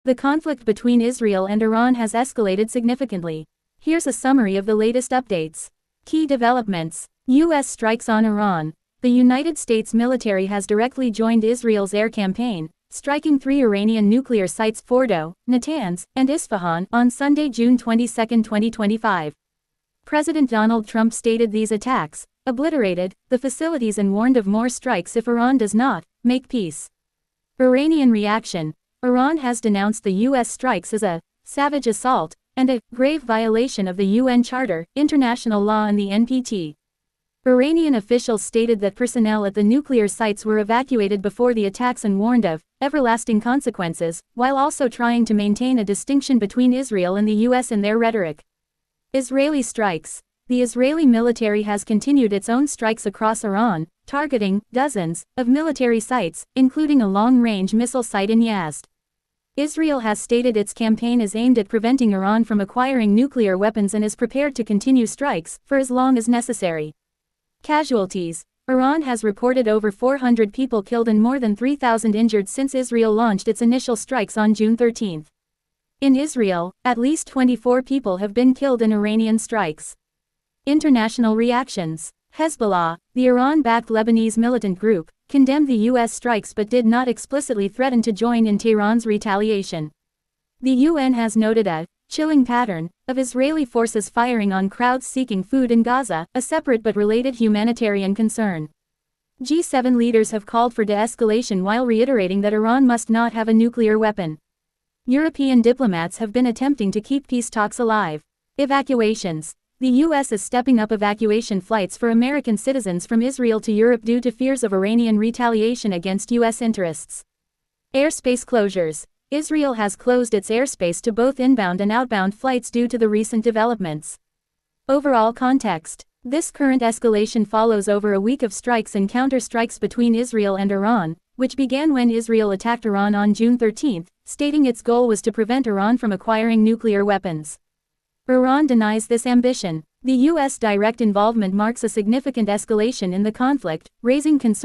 The conflict between Israel and Iran has escalated significantly. Here's a summary of the latest updates. Key developments. U.S. strikes on Iran. The United States military has directly joined Israel's air campaign, striking 3 Iranian nuclear sites, Fordo, Natanz, and Isfahan, on Sunday, June 22, 2025. President Donald Trump stated these attacks obliterated the facilities and warned of more strikes if Iran does not make peace. Iranian reaction. Iran has denounced the U.S. strikes as a savage assault and a grave violation of the UN Charter, international law and the NPT. Iranian officials stated that personnel at the nuclear sites were evacuated before the attacks and warned of everlasting consequences, while also trying to maintain a distinction between Israel and the U.S. in their rhetoric. Israeli strikes. The Israeli military has continued its own strikes across Iran, targeting dozens of military sites, including a long-range missile site in Yazd. Israel has stated its campaign is aimed at preventing Iran from acquiring nuclear weapons and is prepared to continue strikes for as long as necessary. Casualties. Iran has reported over 400 people killed and more than 3,000 injured since Israel launched its initial strikes on June 13. In Israel, at least 24 people have been killed in Iranian strikes. International reactions. Hezbollah, the Iran-backed Lebanese militant group, condemned the U.S. strikes but did not explicitly threaten to join in Tehran's retaliation. The UN has noted a chilling pattern of Israeli forces firing on crowds seeking food in Gaza, a separate but related humanitarian concern. G7 leaders have called for de-escalation while reiterating that Iran must not have a nuclear weapon. European diplomats have been attempting to keep peace talks alive. Evacuations. The U.S. is stepping up evacuation flights for American citizens from Israel to Europe due to fears of Iranian retaliation against U.S. interests. Airspace closures. Israel has closed its airspace to both inbound and outbound flights due to the recent developments. Overall context. This current escalation follows over a week of strikes and counter-strikes between Israel and Iran, which began when Israel attacked Iran on June 13, stating its goal was to prevent Iran from acquiring nuclear weapons. Iran denies this ambition. The U.S. direct involvement marks a significant escalation in the conflict, raising concerns